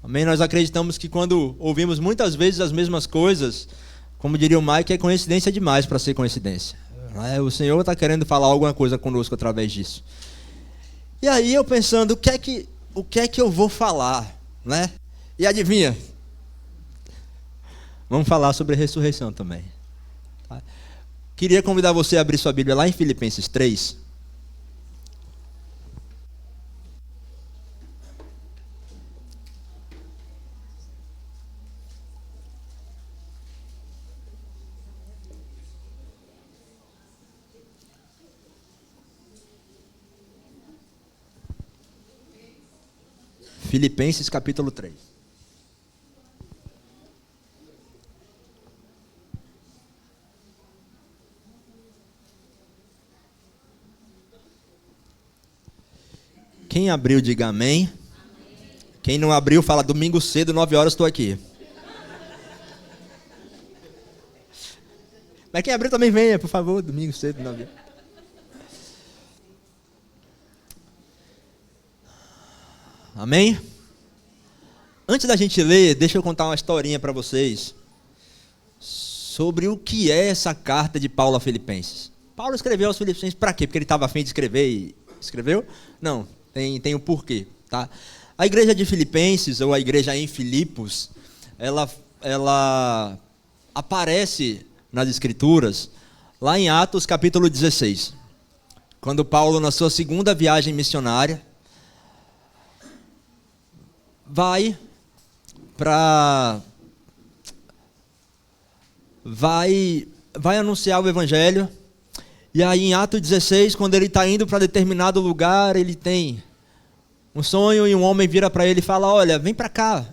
Amém? Nós acreditamos que quando ouvimos muitas vezes as mesmas coisas, como diria o Mike, é coincidência demais para ser coincidência. O Senhor está querendo falar alguma coisa conosco através disso. E aí eu pensando, o que é que eu vou falar, né? E adivinha? Vamos falar sobre a ressurreição também. Tá? Queria convidar você a abrir sua Bíblia lá em Filipenses 3. Filipenses capítulo 3. Quem abriu, diga amém. Quem não abriu, fala domingo cedo, 9 horas, estou aqui. Mas quem abriu também venha, por favor, domingo cedo, 9 horas. Amém? Antes da gente ler, deixa eu contar uma historinha para vocês sobre o que é essa carta de Paulo a Filipenses. Paulo escreveu aos Filipenses para quê? Porque ele estava a fim de escrever e escreveu? Não, tem um porquê, tá? A igreja de Filipenses, ou a igreja em Filipos, ela aparece nas Escrituras lá em Atos capítulo 16, quando Paulo, na sua segunda viagem missionária, vai anunciar o evangelho. E aí em Atos 16, quando ele está indo para determinado lugar, ele tem um sonho e um homem vira para ele e fala: olha, vem para cá,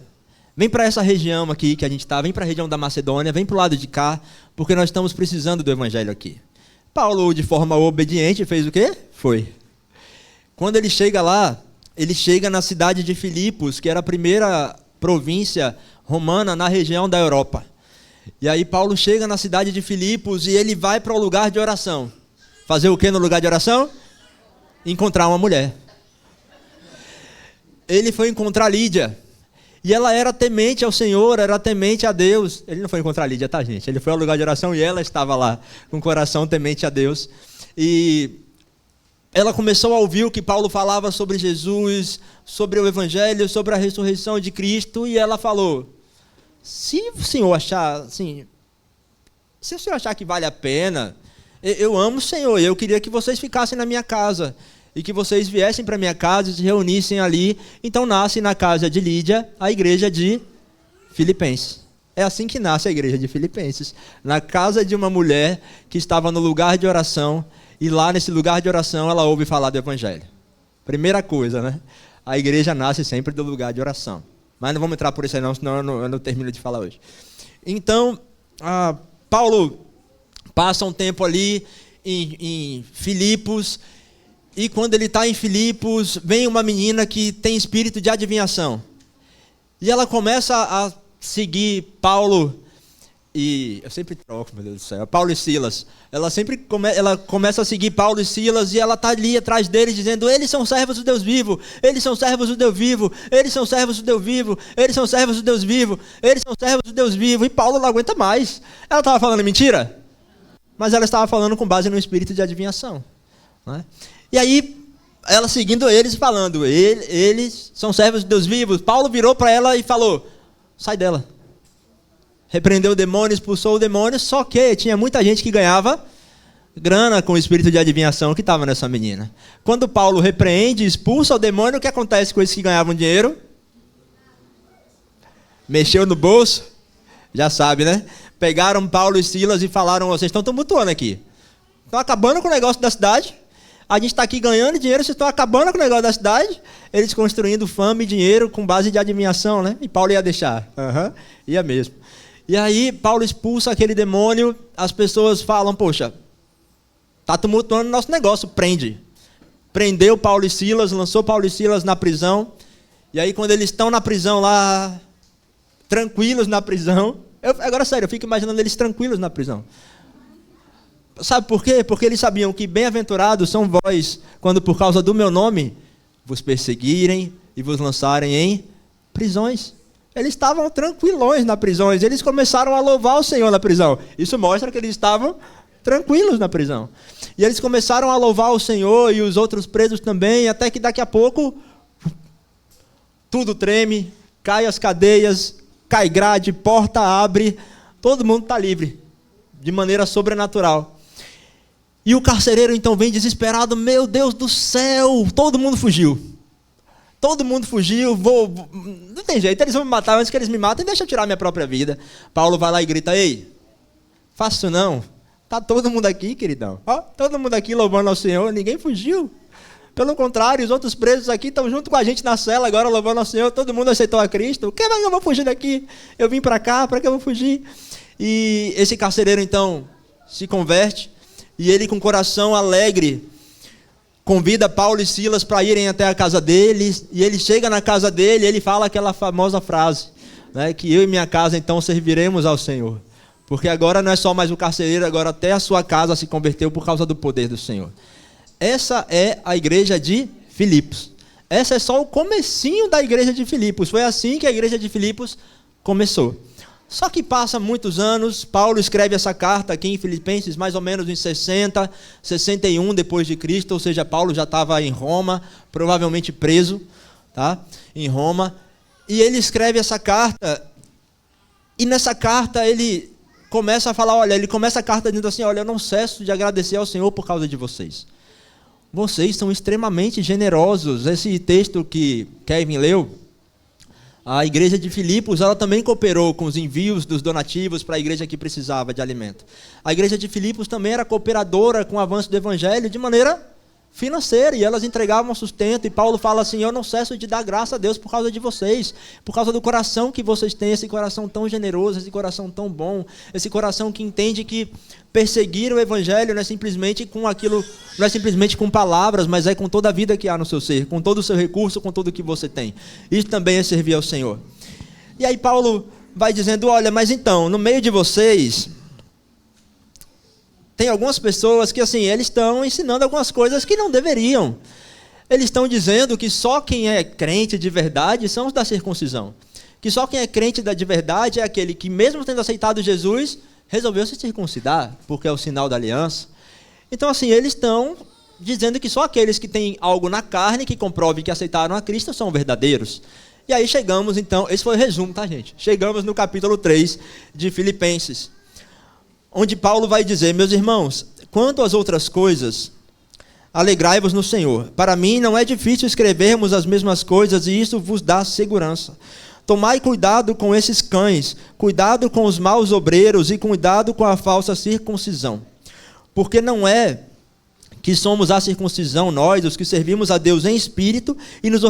vem para essa região aqui que a gente está, vem para a região da Macedônia, vem para o lado de cá, porque nós estamos precisando do evangelho aqui. Paulo, de forma obediente, fez o quê? Foi. Quando ele chega lá, ele chega na cidade de Filipos, que era a primeira província romana na região da Europa. E aí Paulo chega na cidade de Filipos e ele vai para o lugar de oração. Fazer o que no lugar de oração? Encontrar uma mulher. Ele foi encontrar Lídia. E ela era temente ao Senhor, era temente a Deus. Ele não foi encontrar Lídia, tá, gente? Ele foi ao lugar de oração e ela estava lá, com o coração temente a Deus. E ela começou a ouvir o que Paulo falava sobre Jesus, sobre o Evangelho, sobre a ressurreição de Cristo, e ela falou: se o senhor achar, assim, se o senhor achar que vale a pena, eu amo o Senhor, e eu queria que vocês ficassem na minha casa, e que vocês viessem para a minha casa e se reunissem ali. Então nasce na casa de Lídia a igreja de Filipenses. É assim que nasce a igreja de Filipenses, na casa de uma mulher que estava no lugar de oração. E lá nesse lugar de oração ela ouve falar do evangelho. Primeira coisa, né? A igreja nasce sempre do lugar de oração. Mas não vamos entrar por isso aí não, senão eu não termino de falar hoje. Então, Paulo passa um tempo ali em Filipos. E quando ele está em Filipos, vem uma menina que tem espírito de adivinhação. E ela começa a seguir Paulo. E eu sempre troco, meu Deus do céu, Paulo e Silas. Ela começa a seguir Paulo e Silas e ela está ali atrás deles dizendo: eles são servos do Deus vivo, eles são servos do Deus vivo, eles são servos do Deus vivo, eles são servos do Deus vivo, eles são servos do Deus vivo. E Paulo não aguenta mais. Ela estava falando mentira? Mas ela estava falando com base no espírito de adivinhação, né? E aí, ela seguindo eles e falando: eles são servos do Deus vivo. Paulo virou para ela e falou: sai dela. Repreendeu o demônio, expulsou o demônio, só que tinha muita gente que ganhava grana com o espírito de adivinhação que estava nessa menina. Quando Paulo repreende e expulsa o demônio, o que acontece com esses que ganhavam dinheiro? Mexeu no bolso, já sabe, né? Pegaram Paulo e Silas e falaram: vocês estão tumultuando aqui, estão acabando com o negócio da cidade, a gente está aqui ganhando dinheiro, vocês estão acabando com o negócio da cidade. Eles construindo fama e dinheiro com base de adivinhação, né? E Paulo ia deixar, ia mesmo. E aí Paulo expulsa aquele demônio, as pessoas falam: poxa, está tumultuando o nosso negócio, prende. Prendeu Paulo e Silas, lançou Paulo e Silas na prisão. E aí quando eles estão na prisão lá, tranquilos na prisão, agora sério, eu fico imaginando eles tranquilos na prisão. Sabe por quê? Porque eles sabiam que bem-aventurados são vós, quando por causa do meu nome vos perseguirem e vos lançarem em prisões. Eles estavam tranquilões na prisão. Eles começaram a louvar o Senhor na prisão. Isso mostra que eles estavam tranquilos na prisão. E eles começaram a louvar o Senhor e os outros presos também, até que daqui a pouco tudo treme, cai as cadeias, cai grade, porta abre, todo mundo está livre, de maneira sobrenatural. E o carcereiro então vem desesperado, meu Deus do céu, todo mundo fugiu. Todo mundo fugiu, não tem jeito, eles vão me matar antes que eles me matem, deixa eu tirar minha própria vida. Paulo vai lá e grita, ei, faça isso não, está todo mundo aqui, queridão. Ó, todo mundo aqui louvando ao Senhor, ninguém fugiu. Pelo contrário, os outros presos aqui estão junto com a gente na cela agora, louvando ao Senhor, todo mundo aceitou a Cristo. Que eu vou fugir daqui? Eu vim para cá, para que eu vou fugir? E esse carcereiro então se converte, e ele com coração alegre, convida Paulo e Silas para irem até a casa deles, e ele chega na casa dele e ele fala aquela famosa frase, né, que eu e minha casa então serviremos ao Senhor. Porque agora não é só mais o carcereiro, agora até a sua casa se converteu por causa do poder do Senhor. Essa é a igreja de Filipos. Essa é só o comecinho da igreja de Filipos. Foi assim que a igreja de Filipos começou. Só que passa muitos anos, Paulo escreve essa carta aqui em Filipenses, mais ou menos em 60, 61 depois de Cristo, ou seja, Paulo já estava em Roma, provavelmente preso, tá? Em Roma, e ele escreve essa carta, e nessa carta ele começa a falar, ele começa a carta dizendo assim, eu não cesso de agradecer ao Senhor por causa de vocês. Vocês são extremamente generosos. Esse texto que Kevin leu, a igreja de Filipos, ela também cooperou com os envios dos donativos para a igreja que precisava de alimento. A igreja de Filipos também era cooperadora com o avanço do evangelho de maneira financeira, e elas entregavam sustento, e Paulo fala assim, eu não cesso de dar graça a Deus por causa de vocês, por causa do coração que vocês têm, esse coração tão generoso, esse coração tão bom, esse coração que entende que perseguir o evangelho não é simplesmente com aquilo, não é simplesmente com palavras, mas é com toda a vida que há no seu ser, com todo o seu recurso, com tudo que você tem. Isso também é servir ao Senhor. E aí Paulo vai dizendo, mas então, no meio de vocês tem algumas pessoas que assim, eles estão ensinando algumas coisas que não deveriam. Eles estão dizendo que só quem é crente de verdade são os da circuncisão. Que só quem é crente de verdade é aquele que, mesmo tendo aceitado Jesus, resolveu se circuncidar, porque é o sinal da aliança. Então assim, eles estão dizendo que só aqueles que têm algo na carne que comprove que aceitaram a Cristo são verdadeiros. E aí chegamos então, esse foi o resumo, tá gente? Chegamos no capítulo 3 de Filipenses, onde Paulo vai dizer, meus irmãos, quanto às outras coisas, alegrai-vos no Senhor. Para mim não é difícil escrevermos as mesmas coisas, e isso vos dá segurança. Tomai cuidado com esses cães, cuidado com os maus obreiros e cuidado com a falsa circuncisão. Porque não é que somos a circuncisão, nós, os que servimos a Deus em espírito e nos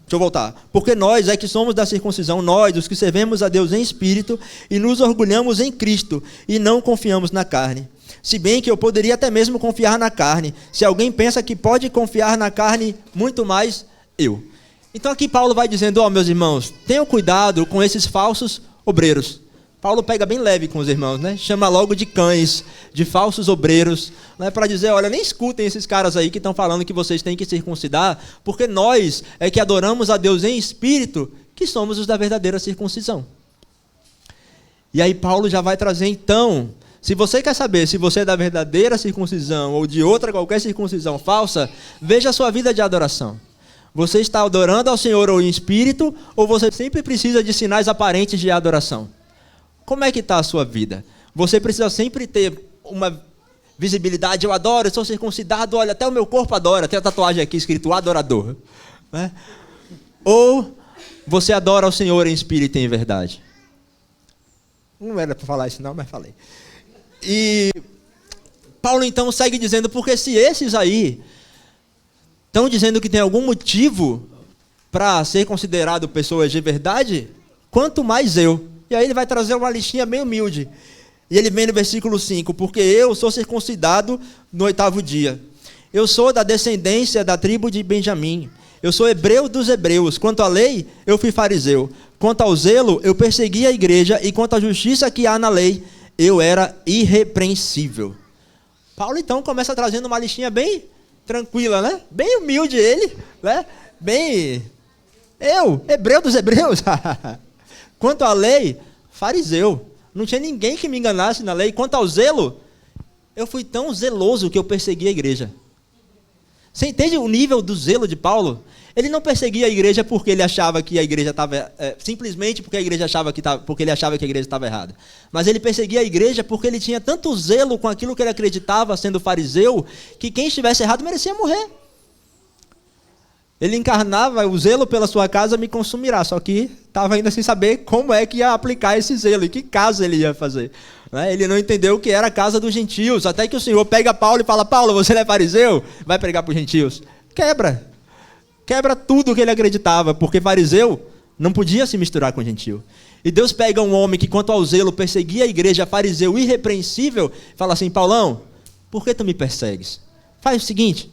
Deixa eu voltar. Porque nós é que somos da circuncisão, nós, os que servemos a Deus em espírito, e nos orgulhamos em Cristo, e não confiamos na carne. Se bem que eu poderia até mesmo confiar na carne. Se alguém pensa que pode confiar na carne, muito mais eu. Então aqui Paulo vai dizendo, meus irmãos, tenham cuidado com esses falsos obreiros. Paulo pega bem leve com os irmãos, né? Chama logo de cães, de falsos obreiros, né? Para dizer, nem escutem esses caras aí que estão falando que vocês têm que circuncidar, porque nós é que adoramos a Deus em espírito, que somos os da verdadeira circuncisão. E aí Paulo já vai trazer então, se você quer saber se você é da verdadeira circuncisão ou de outra qualquer circuncisão falsa, veja a sua vida de adoração. Você está adorando ao Senhor ou em espírito, ou você sempre precisa de sinais aparentes de adoração? Como é que está a sua vida? Você precisa sempre ter uma visibilidade, eu adoro, eu sou circuncidado, olha, até o meu corpo adora, tem a tatuagem aqui escrito adorador. Né? Ou você adora ao Senhor em espírito e em verdade? Não era para falar isso não, mas falei. E Paulo então segue dizendo, porque se esses aí estão dizendo que tem algum motivo para ser considerado pessoas de verdade, quanto mais eu. E aí ele vai trazer uma listinha bem humilde. E ele vem no versículo 5, porque eu sou circuncidado no 8º dia. Eu sou da descendência da tribo de Benjamim. Eu sou hebreu dos hebreus. Quanto à lei, eu fui fariseu. Quanto ao zelo, eu persegui a igreja. E quanto à justiça que há na lei, eu era irrepreensível. Paulo então começa trazendo uma listinha bem tranquila, né? Bem humilde ele, né? Bem... hebreu dos hebreus. Quanto à lei, fariseu. Não tinha ninguém que me enganasse na lei. Quanto ao zelo, eu fui tão zeloso que eu persegui a igreja. Você entende o nível do zelo de Paulo? Ele não perseguia a igreja porque ele achava que a igreja estava... simplesmente porque ele achava que a igreja estava errada. Mas ele perseguia a igreja porque ele tinha tanto zelo com aquilo que ele acreditava, sendo fariseu, que quem estivesse errado merecia morrer. Ele encarnava: o zelo pela sua casa me consumirá. Só que estava ainda sem saber como é que ia aplicar esse zelo e que casa ele ia fazer. Ele não entendeu o que era a casa dos gentios. Até que o Senhor pega Paulo e fala: Paulo, você não é fariseu? Vai pregar para os gentios. Quebra tudo o que ele acreditava, porque fariseu não podia se misturar com gentio. E Deus pega um homem que, quanto ao zelo, perseguia a igreja, fariseu irrepreensível, e fala assim: Paulão, por que tu me persegues? Faz o seguinte,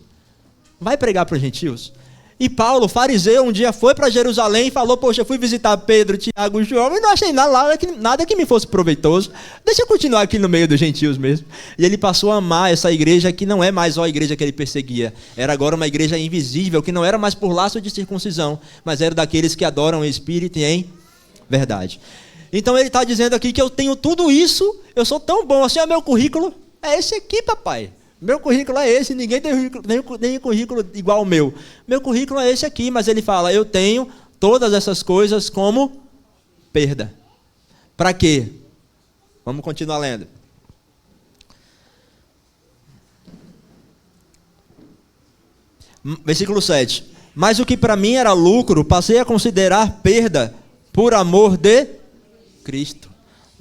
vai pregar para os gentios. E Paulo, fariseu, um dia foi para Jerusalém e falou: poxa, eu fui visitar Pedro, Tiago e João e não achei nada que me fosse proveitoso. Deixa eu continuar aqui no meio dos gentios mesmo. E ele passou a amar essa igreja que não é mais só a igreja que ele perseguia. Era agora uma igreja invisível, que não era mais por laço de circuncisão, mas era daqueles que adoram em espírito e em verdade. Então ele está dizendo aqui que eu tenho tudo isso, eu sou tão bom assim, meu currículo é esse aqui, papai. Meu currículo é esse, ninguém tem nem currículo igual ao meu. Meu currículo é esse aqui, mas ele fala: eu tenho todas essas coisas como perda. Para quê? Vamos continuar lendo. Versículo 7. Mas o que para mim era lucro, passei a considerar perda por amor de Cristo.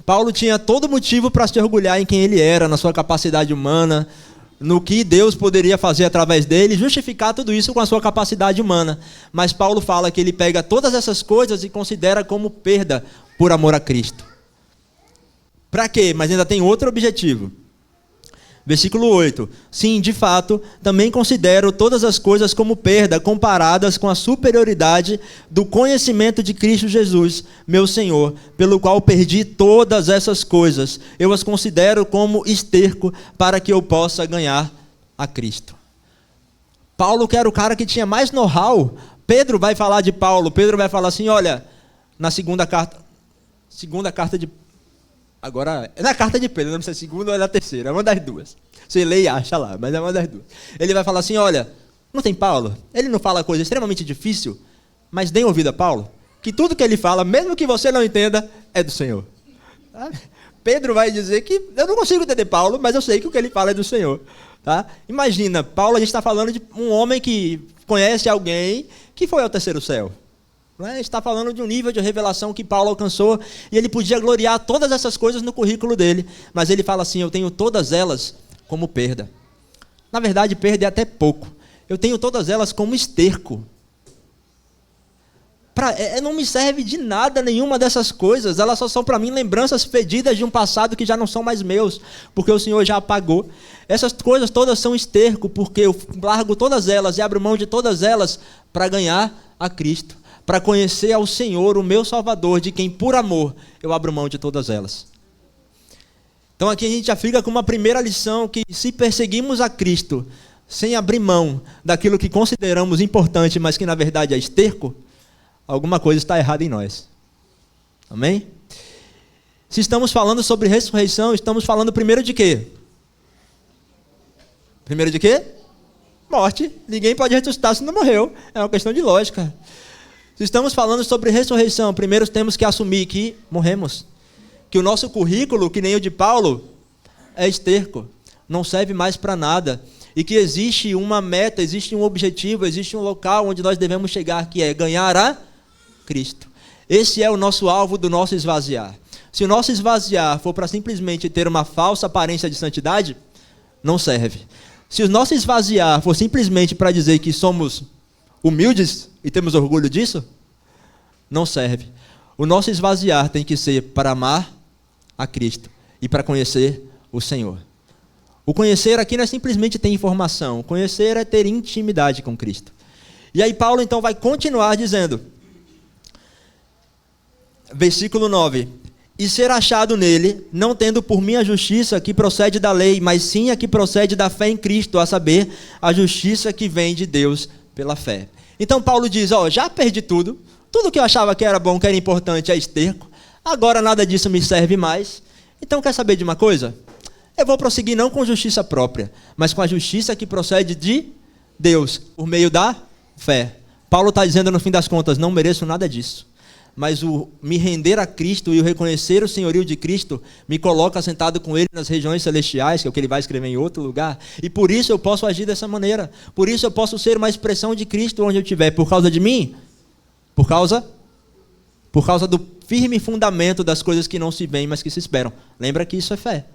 Paulo tinha todo motivo para se orgulhar em quem ele era, na sua capacidade humana, no que Deus poderia fazer através dele, justificar tudo isso com a sua capacidade humana. Mas Paulo fala que ele pega todas essas coisas e considera como perda por amor a Cristo. Para quê? Mas ainda tem outro objetivo. Versículo 8. Sim, de fato, também considero todas as coisas como perda, comparadas com a superioridade do conhecimento de Cristo Jesus, meu Senhor, pelo qual perdi todas essas coisas. Eu as considero como esterco para que eu possa ganhar a Cristo. Paulo, que era o cara que tinha mais know-how, Pedro vai falar de Paulo. Pedro vai falar assim: olha, na segunda carta de... Agora, é na carta de Pedro, não sei se é a segunda ou é na terceira, é uma das duas. Você lê e acha lá, mas é uma das duas. Ele vai falar assim: olha, não tem Paulo? Ele não fala coisa extremamente difícil, mas deem ouvido a Paulo, que tudo que ele fala, mesmo que você não entenda, é do Senhor. Tá? Pedro vai dizer que eu não consigo entender Paulo, mas eu sei que o que ele fala é do Senhor. Tá? Imagina, Paulo, a gente está falando de um homem que conhece alguém que foi ao terceiro céu. A gente está falando de um nível de revelação que Paulo alcançou, e ele podia gloriar todas essas coisas no currículo dele, mas ele fala assim: eu tenho todas elas como perda. Na verdade, perda é até pouco. Eu tenho todas elas como esterco. Não me serve de nada nenhuma dessas coisas, elas só são para mim lembranças fedidas de um passado que já não são mais meus, porque o Senhor já apagou. Essas coisas todas são esterco, porque eu largo todas elas e abro mão de todas elas para ganhar a Cristo, para conhecer ao Senhor, o meu Salvador, de quem por amor eu abro mão de todas elas. Então aqui a gente já fica com uma primeira lição, que se perseguimos a Cristo sem abrir mão daquilo que consideramos importante, mas que na verdade é esterco, alguma coisa está errada em nós. Amém? Se estamos falando sobre ressurreição, estamos falando primeiro de quê? Primeiro de quê? Morte. Ninguém pode ressuscitar se não morreu. É uma questão de lógica. Se estamos falando sobre ressurreição, primeiro temos que assumir que morremos. Que o nosso currículo, que nem o de Paulo, é esterco. Não serve mais para nada. E que existe uma meta, existe um objetivo, existe um local onde nós devemos chegar, que é ganhar a Cristo. Esse é o nosso alvo do nosso esvaziar. Se o nosso esvaziar for para simplesmente ter uma falsa aparência de santidade, não serve. Se o nosso esvaziar for simplesmente para dizer que somos humildes e temos orgulho disso, não serve. O nosso esvaziar tem que ser para amar a Cristo e para conhecer o Senhor. O conhecer aqui não é simplesmente ter informação. O conhecer é ter intimidade com Cristo. E aí Paulo então vai continuar dizendo, versículo 9: e ser achado nele, não tendo por mim a justiça que procede da lei, mas sim a que procede da fé em Cristo, a saber, a justiça que vem de Deus pela fé. Então Paulo diz, já perdi tudo que eu achava que era bom, que era importante é esterco, Agora nada disso me serve mais. Então quer saber de uma coisa? Eu vou prosseguir não com justiça própria, mas com a justiça que procede de Deus, por meio da fé. Paulo está dizendo no fim das contas, não mereço nada disso. Mas o me render a Cristo e o reconhecer o senhorio de Cristo me coloca sentado com Ele nas regiões celestiais, que é o que Ele vai escrever em outro lugar, e por isso eu posso agir dessa maneira, por isso eu posso ser uma expressão de Cristo onde eu estiver, por causa de mim, por causa do firme fundamento das coisas que não se veem, mas que se esperam. Lembra que isso é fé.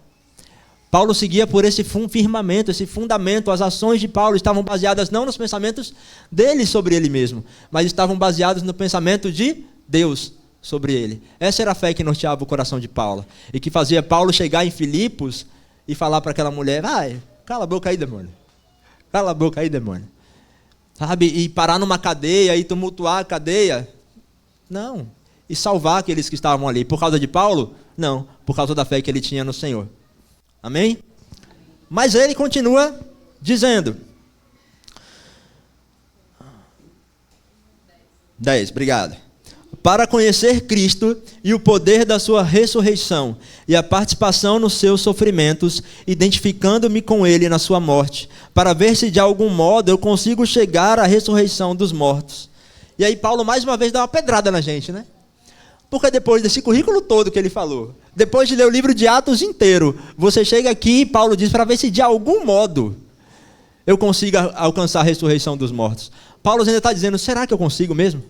Paulo seguia por esse firmamento, esse fundamento. As ações de Paulo estavam baseadas não nos pensamentos dele sobre ele mesmo, mas estavam baseadas no pensamento de Deus sobre ele. Essa era a fé que norteava o coração de Paulo e que fazia Paulo chegar em Filipos e falar para aquela mulher: vai, cala a boca aí, demônio. Cala a boca aí, demônio. Sabe? E parar numa cadeia e tumultuar a cadeia. Não. E salvar aqueles que estavam ali. Por causa de Paulo? Não. Por causa da fé que ele tinha no Senhor. Amém? Mas ele continua dizendo. 10, obrigado. Para conhecer Cristo e o poder da sua ressurreição e a participação nos seus sofrimentos, identificando-me com ele na sua morte, para ver se de algum modo eu consigo chegar à ressurreição dos mortos. E aí Paulo mais uma vez dá uma pedrada na gente, né? Porque depois desse currículo todo que ele falou, depois de ler o livro de Atos inteiro, você chega aqui e Paulo diz para ver se de algum modo eu consigo alcançar a ressurreição dos mortos. Paulo ainda está dizendo, será que eu consigo mesmo?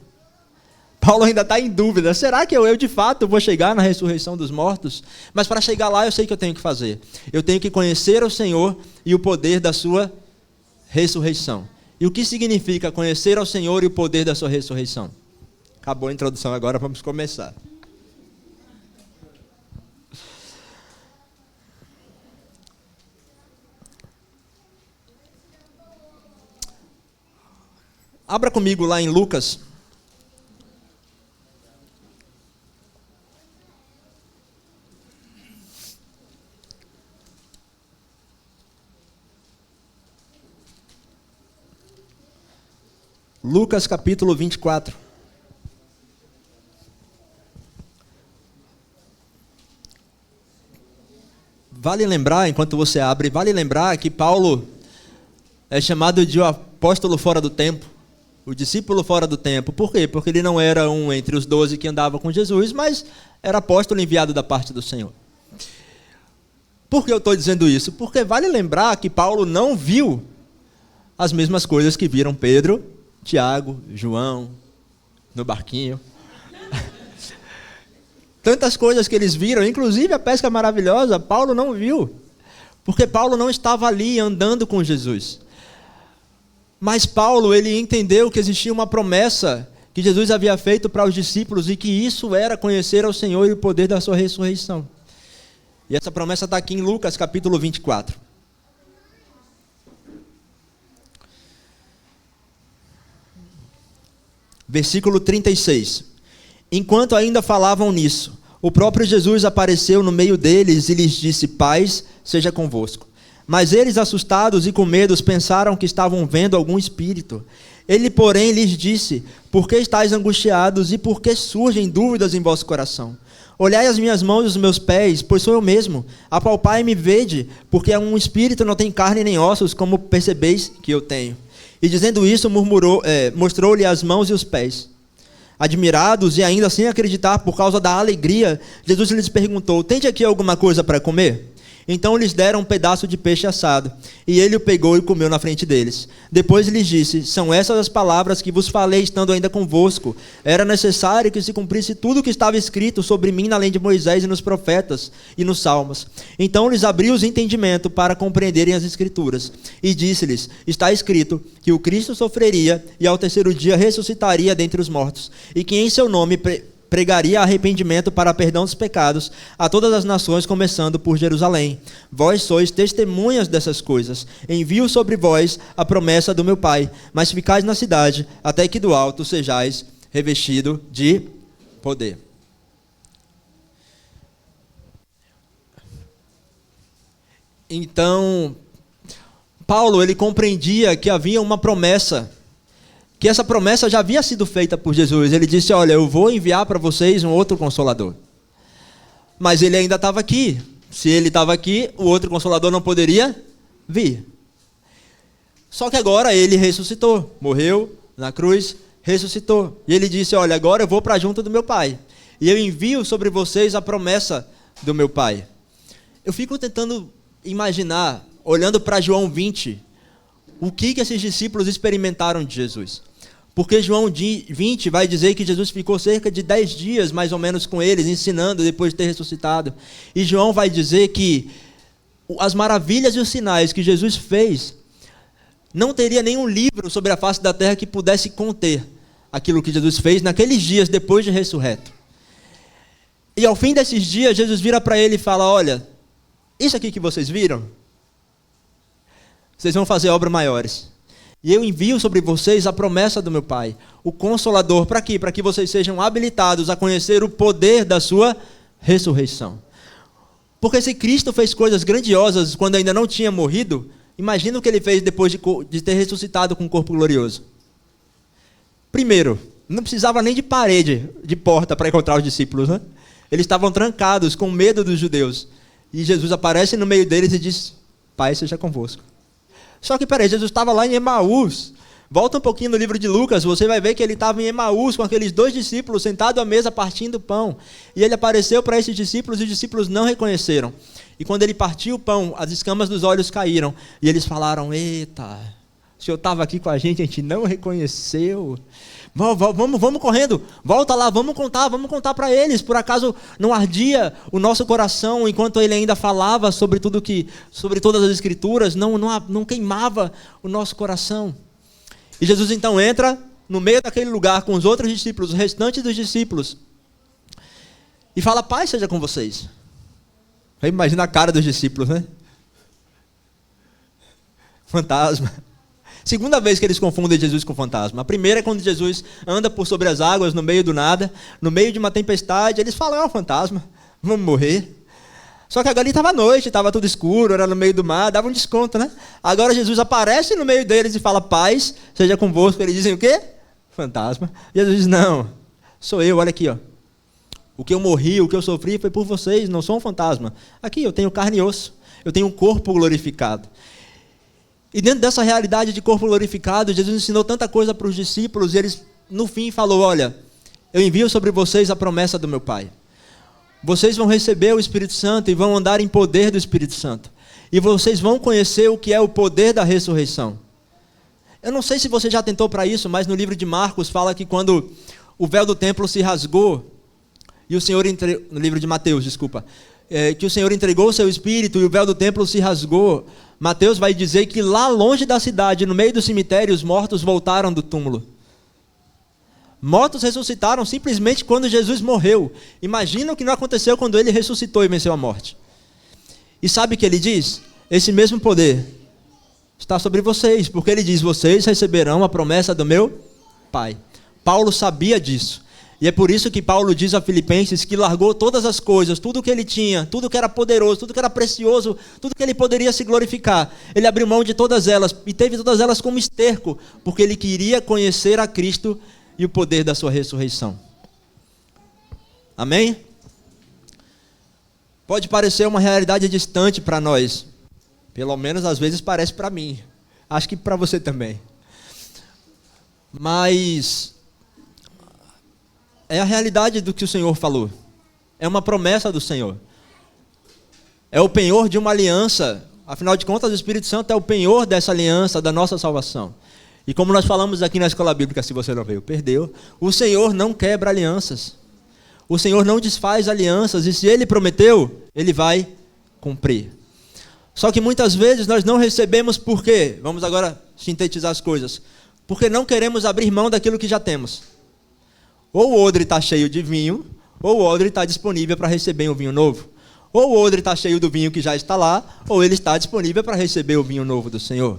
Paulo ainda está em dúvida, será que eu de fato vou chegar na ressurreição dos mortos? Mas para chegar lá eu sei que eu tenho que fazer. Eu tenho que conhecer o Senhor e o poder da sua ressurreição. E o que significa conhecer ao Senhor e o poder da sua ressurreição? Acabou a introdução, agora vamos começar. Abra comigo lá em Lucas. Lucas capítulo 24. Vale lembrar, enquanto você abre, vale lembrar que Paulo é chamado de o apóstolo fora do tempo, o discípulo fora do tempo. Por quê? Porque ele não era um entre os 12 que andava com Jesus, mas era apóstolo enviado da parte do Senhor. Por que eu estou dizendo isso? Porque vale lembrar que Paulo não viu as mesmas coisas que viram Pedro, Tiago, João, no barquinho. Tantas coisas que eles viram, inclusive a pesca maravilhosa, Paulo não viu. Porque Paulo não estava ali andando com Jesus. Mas Paulo, ele entendeu que existia uma promessa que Jesus havia feito para os discípulos e que isso era conhecer ao Senhor e o poder da sua ressurreição. E essa promessa está aqui em Lucas capítulo 24. Versículo 36. Enquanto ainda falavam nisso, o próprio Jesus apareceu no meio deles e lhes disse: paz seja convosco. Mas eles, assustados e com medo, pensaram que estavam vendo algum espírito. Ele, porém, lhes disse: por que estáis angustiados e por que surgem dúvidas em vosso coração? Olhai as minhas mãos e os meus pés, pois sou eu mesmo. Apalpai e me vede, porque um espírito não tem carne nem ossos, como percebeis que eu tenho. E dizendo isso, mostrou-lhe as mãos e os pés. Admirados e ainda sem acreditar por causa da alegria, Jesus lhes perguntou: tende aqui alguma coisa para comer? Então lhes deram um pedaço de peixe assado, e ele o pegou e comeu na frente deles. Depois lhes disse: são essas as palavras que vos falei estando ainda convosco. Era necessário que se cumprisse tudo o que estava escrito sobre mim na lei de Moisés e nos profetas e nos salmos. Então lhes abriu os entendimento para compreenderem as escrituras. E disse-lhes: está escrito que o Cristo sofreria e ao terceiro dia ressuscitaria dentre os mortos, e que em seu nome pregaria arrependimento para perdão dos pecados a todas as nações, começando por Jerusalém. Vós sois testemunhas dessas coisas. Envio sobre vós a promessa do meu Pai, mas ficais na cidade, até que do alto sejais revestido de poder. Então, Paulo, ele compreendia que havia uma promessa, que essa promessa já havia sido feita por Jesus. Ele disse: olha, eu vou enviar para vocês um outro Consolador. Mas ele ainda estava aqui. Se ele estava aqui, o outro Consolador não poderia vir. Só que agora ele ressuscitou, morreu na cruz, ressuscitou. E ele disse, olha, agora eu vou para junto do meu Pai. E eu envio sobre vocês a promessa do meu Pai. Eu fico tentando imaginar, olhando para João 20, o que esses discípulos experimentaram de Jesus. Porque João 20 vai dizer que Jesus ficou cerca de 10 dias, mais ou menos, com eles, ensinando depois de ter ressuscitado. E João vai dizer que as maravilhas e os sinais que Jesus fez, não teria nenhum livro sobre a face da terra que pudesse conter aquilo que Jesus fez naqueles dias depois de ressurreto. E ao fim desses dias, Jesus vira para ele e fala, olha, isso aqui que vocês viram, vocês vão fazer obras maiores. E eu envio sobre vocês a promessa do meu Pai, o Consolador, para quê? Para que vocês sejam habilitados a conhecer o poder da sua ressurreição. Porque se Cristo fez coisas grandiosas quando ainda não tinha morrido, imagina o que ele fez depois de ter ressuscitado com um corpo glorioso. Primeiro, não precisava nem de parede, de porta para encontrar os discípulos, né? Eles estavam trancados com medo dos judeus. E Jesus aparece no meio deles e diz, Pai seja convosco. Só que, peraí, Jesus estava lá em Emaús. Volta um pouquinho no livro de Lucas, você vai ver que ele estava em Emaús com aqueles 2 discípulos sentados à mesa partindo o pão. E ele apareceu para esses discípulos e os discípulos não reconheceram. E quando ele partiu o pão, as escamas dos olhos caíram. E eles falaram, eita, o Senhor estava aqui com a gente não reconheceu. Vamos correndo, volta lá, vamos contar para eles. Por acaso não ardia o nosso coração enquanto ele ainda falava sobre todas as escrituras, não queimava o nosso coração. E Jesus então entra no meio daquele lugar com os outros discípulos, os restantes dos discípulos, e fala, paz seja com vocês. Imagina a cara dos discípulos, né? Fantasma. Segunda vez que eles confundem Jesus com fantasma. A primeira é quando Jesus anda por sobre as águas, no meio do nada, no meio de uma tempestade. Eles falam, é um fantasma, vamos morrer. Só que agora estava à noite, estava tudo escuro, era no meio do mar, dava um desconto, né? Agora Jesus aparece no meio deles e fala, paz seja convosco. Eles dizem o quê? Fantasma. Jesus diz, não, sou eu, olha aqui, ó. O que eu morri, o que eu sofri foi por vocês, não sou um fantasma. Aqui eu tenho carne e osso, eu tenho um corpo glorificado. E dentro dessa realidade de corpo glorificado, Jesus ensinou tanta coisa para os discípulos, e eles, no fim, falou, olha, eu envio sobre vocês a promessa do meu Pai. Vocês vão receber o Espírito Santo e vão andar em poder do Espírito Santo. E vocês vão conhecer o que é o poder da ressurreição. Eu não sei se você já tentou para isso, mas no livro de Marcos fala que quando o véu do templo se rasgou, e o Senhor no livro de Mateus, desculpa, que o Senhor entregou o seu Espírito e o véu do templo se rasgou, Mateus vai dizer que lá longe da cidade, no meio do cemitério, os mortos voltaram do túmulo. Mortos ressuscitaram simplesmente quando Jesus morreu. Imagina o que não aconteceu quando ele ressuscitou e venceu a morte. E sabe o que ele diz? Esse mesmo poder está sobre vocês, porque ele diz, vocês receberão a promessa do meu Pai. Paulo sabia disso. E é por isso que Paulo diz a Filipenses que largou todas as coisas, tudo que ele tinha, tudo que era poderoso, tudo que era precioso, tudo que ele poderia se glorificar. Ele abriu mão de todas elas e teve todas elas como esterco, porque ele queria conhecer a Cristo e o poder da sua ressurreição. Amém? Pode parecer uma realidade distante para nós, pelo menos às vezes parece para mim, acho que para você também. Mas é a realidade do que o Senhor falou. É uma promessa do Senhor. É o penhor de uma aliança. Afinal de contas, o Espírito Santo é o penhor dessa aliança, da nossa salvação. E como nós falamos aqui na Escola Bíblica, se você não veio, perdeu. O Senhor não quebra alianças. O Senhor não desfaz alianças. E se Ele prometeu, Ele vai cumprir. Só que muitas vezes nós não recebemos por quê? Vamos agora sintetizar as coisas. Porque não queremos abrir mão daquilo que já temos. Ou o odre está cheio de vinho, ou o odre está disponível para receber um vinho novo. Ou o odre está cheio do vinho que já está lá, ou ele está disponível para receber o vinho novo do Senhor.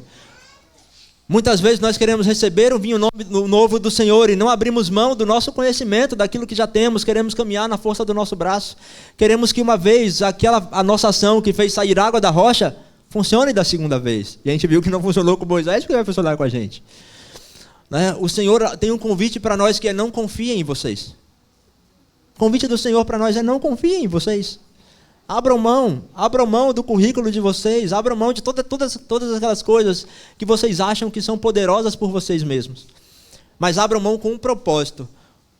Muitas vezes nós queremos receber o vinho novo do Senhor e não abrimos mão do nosso conhecimento, daquilo que já temos, queremos caminhar na força do nosso braço. Queremos que uma vez a nossa ação que fez sair água da rocha, funcione da segunda vez. E a gente viu que não funcionou com Moisés, porque vai funcionar com a gente. O Senhor tem um convite para nós que é não confiem em vocês. O convite do Senhor para nós é não confiem em vocês. Abram mão do currículo de vocês, abram mão de todas aquelas coisas que vocês acham que são poderosas por vocês mesmos. Mas abram mão com um propósito,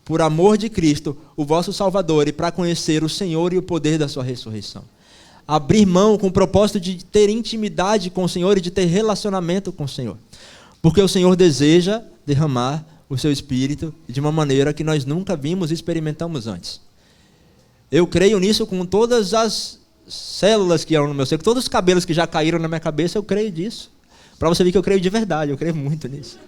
por amor de Cristo, o vosso Salvador, e para conhecer o Senhor e o poder da sua ressurreição. Abrir mão com o propósito de ter intimidade com o Senhor e de ter relacionamento com o Senhor. Porque o Senhor deseja derramar o seu Espírito de uma maneira que nós nunca vimos e experimentamos antes. Eu creio nisso com todas as células que há no meu ser, com todos os cabelos que já caíram na minha cabeça, eu creio disso. Para você ver que eu creio de verdade, eu creio muito nisso.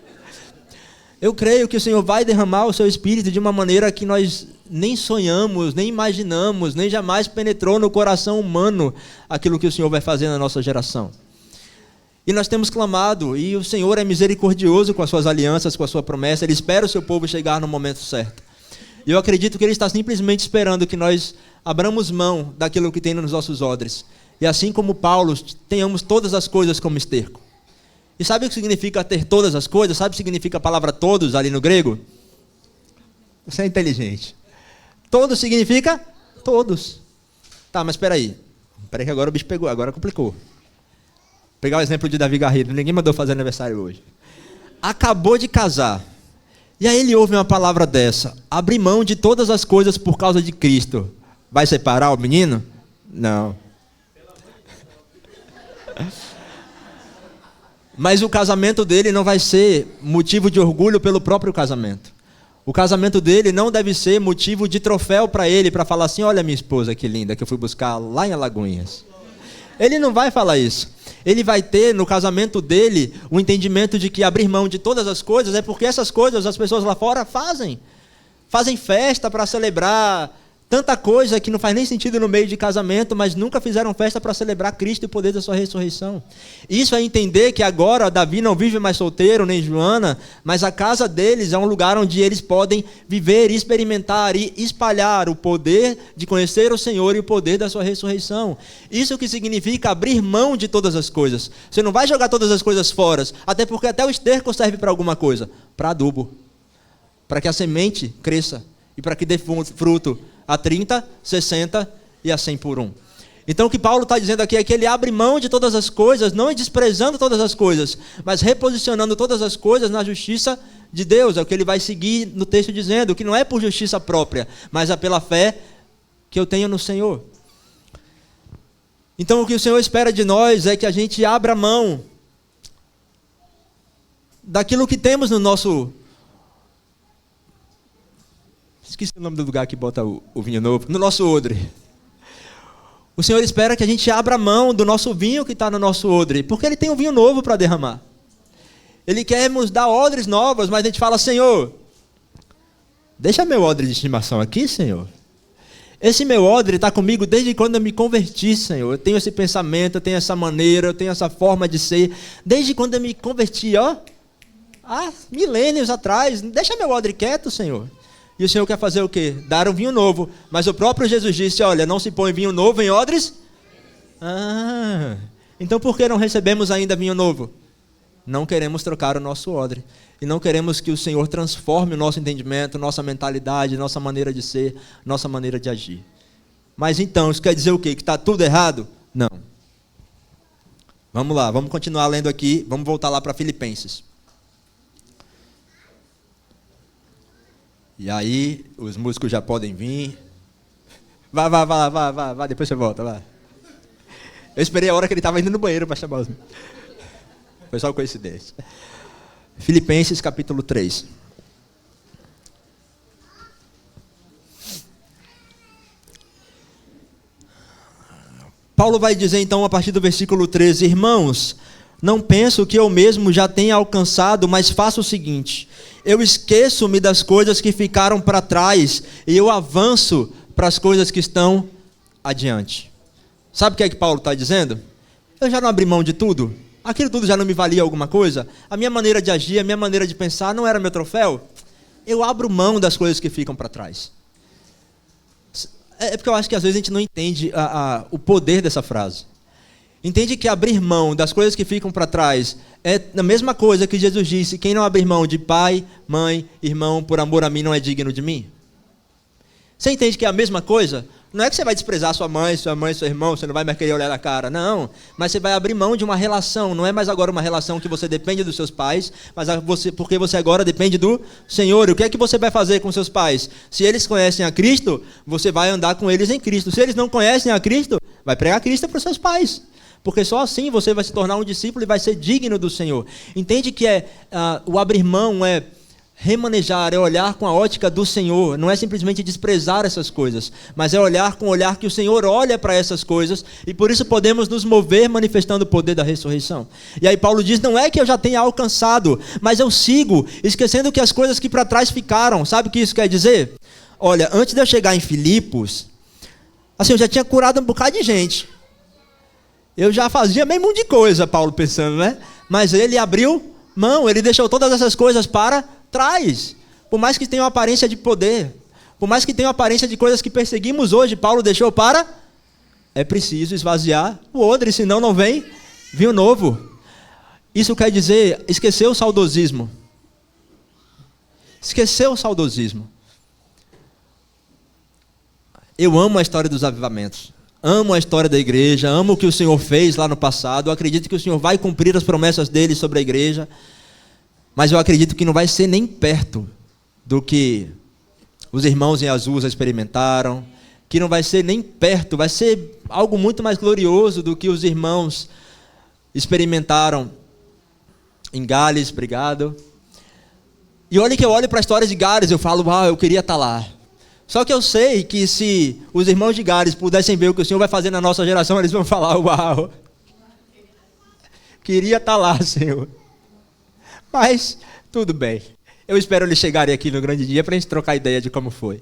Eu creio que o Senhor vai derramar o seu Espírito de uma maneira que nós nem sonhamos, nem imaginamos, nem jamais penetrou no coração humano aquilo que o Senhor vai fazer na nossa geração. E nós temos clamado, e o Senhor é misericordioso com as suas alianças, com a sua promessa, Ele espera o seu povo chegar no momento certo. E eu acredito que Ele está simplesmente esperando que nós abramos mão daquilo que tem nos nossos odres. E assim como Paulo, tenhamos todas as coisas como esterco. E sabe o que significa ter todas as coisas? Sabe o que significa a palavra todos ali no grego? Você é inteligente. Todos significa todos. Tá, mas espera aí que agora o bicho pegou, agora complicou. Vou pegar o exemplo de Davi Garrido, ninguém mandou fazer aniversário hoje. Acabou de casar. E aí ele ouve uma palavra dessa: abrir mão de todas as coisas por causa de Cristo. Vai separar o menino? Não. Mas o casamento dele não vai ser motivo de orgulho pelo próprio casamento. O casamento dele não deve ser motivo de troféu para ele, para falar assim: olha minha esposa que linda, que eu fui buscar lá em Alagoinhas. Ele não vai falar isso. Ele vai ter no casamento dele o entendimento de que abrir mão de todas as coisas é porque essas coisas as pessoas lá fora fazem. Fazem festa para celebrar tanta coisa que não faz nem sentido no meio de casamento, mas nunca fizeram festa para celebrar Cristo e o poder da sua ressurreição. Isso é entender que agora Davi não vive mais solteiro, nem Joana, mas a casa deles é um lugar onde eles podem viver, experimentar e espalhar o poder de conhecer o Senhor e o poder da sua ressurreição. Isso que significa abrir mão de todas as coisas. Você não vai jogar todas as coisas fora, até porque até o esterco serve para alguma coisa, para adubo, para que a semente cresça e para que dê fruto a 30, 60 e a 100 por 1. Então o que Paulo está dizendo aqui é que ele abre mão de todas as coisas, não desprezando todas as coisas, mas reposicionando todas as coisas na justiça de Deus. É o que ele vai seguir no texto dizendo, que não é por justiça própria, mas é pela fé que eu tenho no Senhor. Então o que o Senhor espera de nós é que a gente abra mão daquilo que temos no nosso... Esqueci o nome do lugar que bota o vinho novo. No nosso odre. O Senhor espera que a gente abra mão do nosso vinho que está no nosso odre, porque Ele tem um vinho novo para derramar. Ele quer nos dar odres novas, mas a gente fala: Senhor, deixa meu odre de estimação aqui, Senhor. Esse meu odre está comigo desde quando eu me converti, Senhor. Eu tenho esse pensamento, eu tenho essa maneira, eu tenho essa forma de ser. Desde quando eu me converti, há milênios atrás. Deixa meu odre quieto, Senhor. E o Senhor quer fazer o quê? Dar um vinho novo. Mas o próprio Jesus disse: olha, não se põe vinho novo em odres. Então por que não recebemos ainda vinho novo? Não queremos trocar o nosso odre. E não queremos que o Senhor transforme o nosso entendimento, nossa mentalidade, nossa maneira de ser, nossa maneira de agir. Mas então, isso quer dizer o quê? Que está tudo errado? Não. Vamos lá, vamos continuar lendo aqui. Vamos voltar lá para Filipenses. E aí, os músicos já podem vir. Vai, depois você volta, vai. Eu esperei a hora que ele estava indo no banheiro para chamar os... Foi só coincidência. Filipenses capítulo 3. Paulo vai dizer então a partir do versículo 13: irmãos, não penso que eu mesmo já tenha alcançado, mas faço o seguinte: eu esqueço-me das coisas que ficaram para trás e eu avanço para as coisas que estão adiante. Sabe o que é que Paulo está dizendo? Eu já não abri mão de tudo? Aquilo tudo já não me valia alguma coisa? A minha maneira de agir, a minha maneira de pensar não era meu troféu? Eu abro mão das coisas que ficam para trás. É porque eu acho que às vezes a gente não entende o poder dessa frase. Entende que abrir mão das coisas que ficam para trás é a mesma coisa que Jesus disse: quem não abrir mão de pai, mãe, irmão, por amor a mim não é digno de mim? Você entende que é a mesma coisa? Não é que você vai desprezar sua mãe, seu irmão, você não vai mais querer olhar na cara. Não, mas você vai abrir mão de uma relação. Não é mais agora uma relação que você depende dos seus pais, mas porque você agora depende do Senhor. E o que é que você vai fazer com seus pais? Se eles conhecem a Cristo, você vai andar com eles em Cristo. Se eles não conhecem a Cristo, vai pregar Cristo para os seus pais. Porque só assim você vai se tornar um discípulo e vai ser digno do Senhor. Entende que o abrir mão é remanejar, é olhar com a ótica do Senhor. Não é simplesmente desprezar essas coisas, mas é olhar com o olhar que o Senhor olha para essas coisas. E por isso podemos nos mover manifestando o poder da ressurreição. E aí Paulo diz, não é que eu já tenha alcançado, mas eu sigo, esquecendo que as coisas que para trás ficaram. Sabe o que isso quer dizer? Olha, antes de eu chegar em Filipos, assim, eu já tinha curado um bocado de gente. Eu já fazia meio monte de coisa, Paulo pensando, né? Mas ele abriu mão, ele deixou todas essas coisas para trás. Por mais que tenha uma aparência de poder, por mais que tenha uma aparência de coisas que perseguimos hoje, Paulo deixou para... É preciso esvaziar o odre, senão não vem vinho novo. Isso quer dizer esquecer o saudosismo. Esquecer o saudosismo. Eu amo a história dos avivamentos. Amo a história da igreja, amo o que o Senhor fez lá no passado. Eu acredito que o Senhor vai cumprir as promessas dele sobre a igreja. Mas eu acredito que não vai ser nem perto do que os irmãos em Azusa experimentaram. Que não vai ser nem perto, vai ser algo muito mais glorioso do que os irmãos experimentaram em Gales. Obrigado. E olha que eu olho para a história de Gales, eu falo, eu queria estar lá. Só que eu sei que se os irmãos de Gales pudessem ver o que o Senhor vai fazer na nossa geração, eles vão falar, queria estar lá, Senhor. Mas, tudo bem. Eu espero eles chegarem aqui no grande dia para a gente trocar ideia de como foi.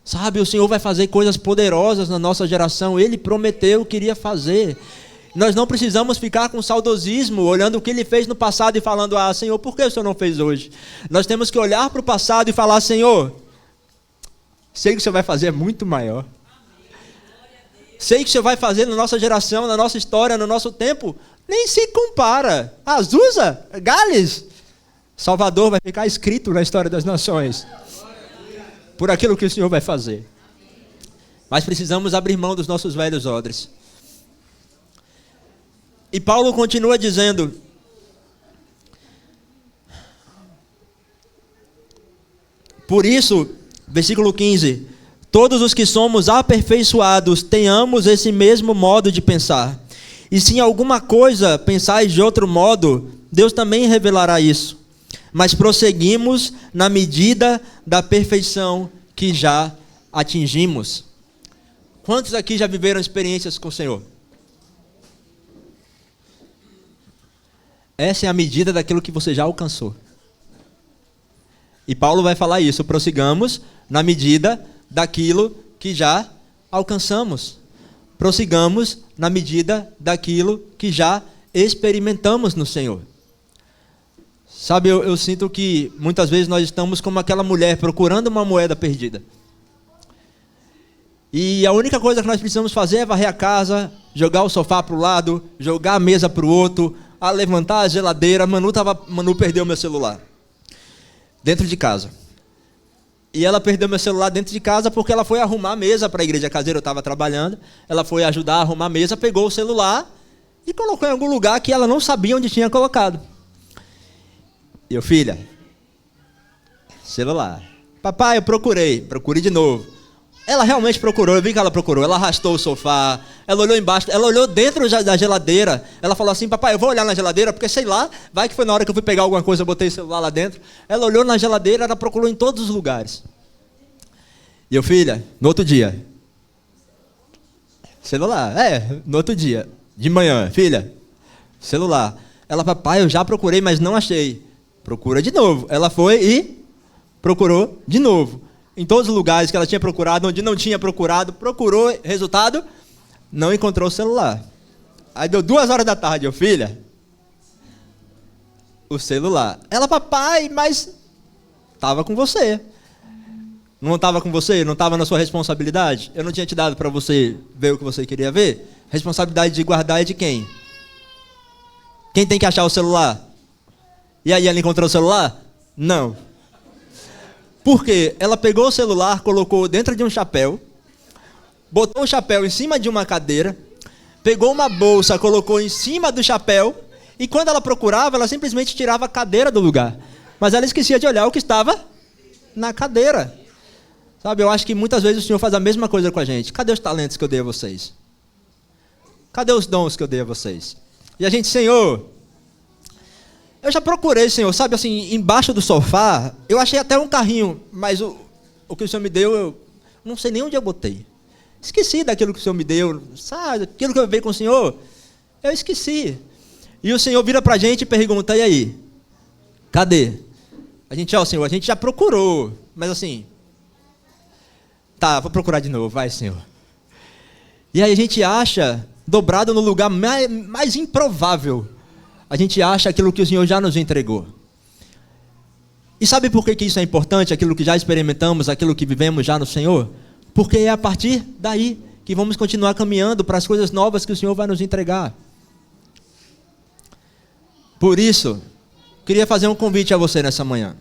Sabe, o Senhor vai fazer coisas poderosas na nossa geração. Ele prometeu que iria fazer. Nós não precisamos ficar com saudosismo, olhando o que Ele fez no passado e falando, Senhor, por que o Senhor não fez hoje? Nós temos que olhar para o passado e falar, Senhor... sei que o Senhor vai fazer muito maior. Sei que o Senhor vai fazer na nossa geração, na nossa história, no nosso tempo. Nem se compara. Azusa, Gales, Salvador vai ficar escrito na história das nações. Por aquilo que o Senhor vai fazer. Mas precisamos abrir mão dos nossos velhos odres. E Paulo continua dizendo... Por isso... Versículo 15, todos os que somos aperfeiçoados, tenhamos esse mesmo modo de pensar. E se em alguma coisa pensais de outro modo, Deus também revelará isso. Mas prosseguimos na medida da perfeição que já atingimos. Quantos aqui já viveram experiências com o Senhor? Essa é a medida daquilo que você já alcançou. E Paulo vai falar isso, prossigamos na medida daquilo que já alcançamos. Prossigamos na medida daquilo que já experimentamos no Senhor. Sabe, eu sinto que muitas vezes nós estamos como aquela mulher procurando uma moeda perdida. E a única coisa que nós precisamos fazer é varrer a casa, jogar o sofá para o lado, jogar a mesa para o outro, levantar a geladeira. Manu perdeu meu celular. Dentro de casa. E ela perdeu meu celular dentro de casa porque ela foi arrumar a mesa para a igreja caseira, eu estava trabalhando. Ela foi ajudar a arrumar a mesa, pegou o celular e colocou em algum lugar que ela não sabia onde tinha colocado. E eu, filha, celular. Papai, eu procurei de novo. Ela realmente procurou, eu vi que ela procurou. Ela arrastou o sofá, ela olhou embaixo, ela olhou dentro da geladeira. Ela falou assim, papai, eu vou olhar na geladeira, porque sei lá, vai que foi na hora que eu fui pegar alguma coisa, eu botei o celular lá dentro. Ela olhou na geladeira, ela procurou em todos os lugares. E eu, filha, no outro dia, celular, no outro dia, de manhã, filha, celular. Ela, papai, eu já procurei, mas não achei. Procura de novo. Ela foi e procurou de novo. Em todos os lugares que ela tinha procurado, onde não tinha procurado, procurou, resultado, não encontrou o celular. Aí deu 2 horas da tarde, eu, filha, o celular. Ela, papai, mas estava com você. Não estava com você? Não estava na sua responsabilidade? Eu não tinha te dado para você ver o que você queria ver? Responsabilidade de guardar é de quem? Quem tem que achar o celular? E aí ela encontrou o celular? Não. Porque ela pegou o celular, colocou dentro de um chapéu, botou o chapéu em cima de uma cadeira, pegou uma bolsa, colocou em cima do chapéu, e quando ela procurava, ela simplesmente tirava a cadeira do lugar. Mas ela esquecia de olhar o que estava na cadeira. Sabe, eu acho que muitas vezes o Senhor faz a mesma coisa com a gente. Cadê os talentos que eu dei a vocês? Cadê os dons que eu dei a vocês? E a gente, Senhor, eu já procurei, Senhor, sabe assim, embaixo do sofá, eu achei até um carrinho, mas o que o Senhor me deu, eu não sei nem onde eu botei. Esqueci daquilo que o Senhor me deu, sabe, aquilo que eu veio com o Senhor, eu esqueci. E o Senhor vira pra gente e pergunta, e aí? Cadê? A gente, Senhor, a gente já procurou, mas assim, tá, vou procurar de novo, vai, Senhor. E aí a gente acha, dobrado no lugar mais improvável, a gente acha aquilo que o Senhor já nos entregou. E sabe por que isso é importante, aquilo que já experimentamos, aquilo que vivemos já no Senhor? Porque é a partir daí que vamos continuar caminhando para as coisas novas que o Senhor vai nos entregar. Por isso, queria fazer um convite a você nessa manhã.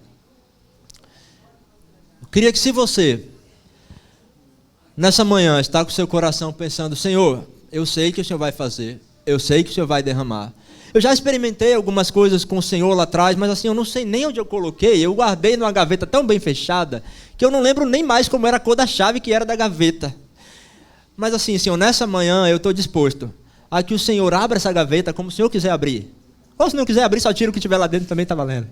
Eu queria que, se você, nessa manhã, está com o seu coração pensando, Senhor, eu sei que o Senhor vai fazer, eu sei que o Senhor vai derramar. Eu já experimentei algumas coisas com o Senhor lá atrás, mas assim, eu não sei nem onde eu coloquei, eu guardei numa gaveta tão bem fechada, que eu não lembro nem mais como era a cor da chave que era da gaveta. Mas assim, Senhor, nessa manhã eu estou disposto a que o Senhor abra essa gaveta como o Senhor quiser abrir. Ou se não quiser abrir, só tira o que tiver lá dentro, também está valendo.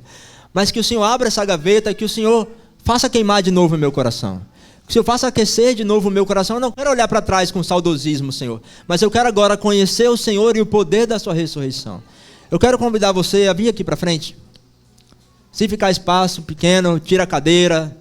Mas que o Senhor abra essa gaveta, que o Senhor faça queimar de novo o meu coração. Que o Senhor faça aquecer de novo o meu coração. Eu não quero olhar para trás com saudosismo, Senhor. Mas eu quero agora conhecer o Senhor e o poder da sua ressurreição. Eu quero convidar você a vir aqui para frente. Se ficar espaço pequeno, tira a cadeira.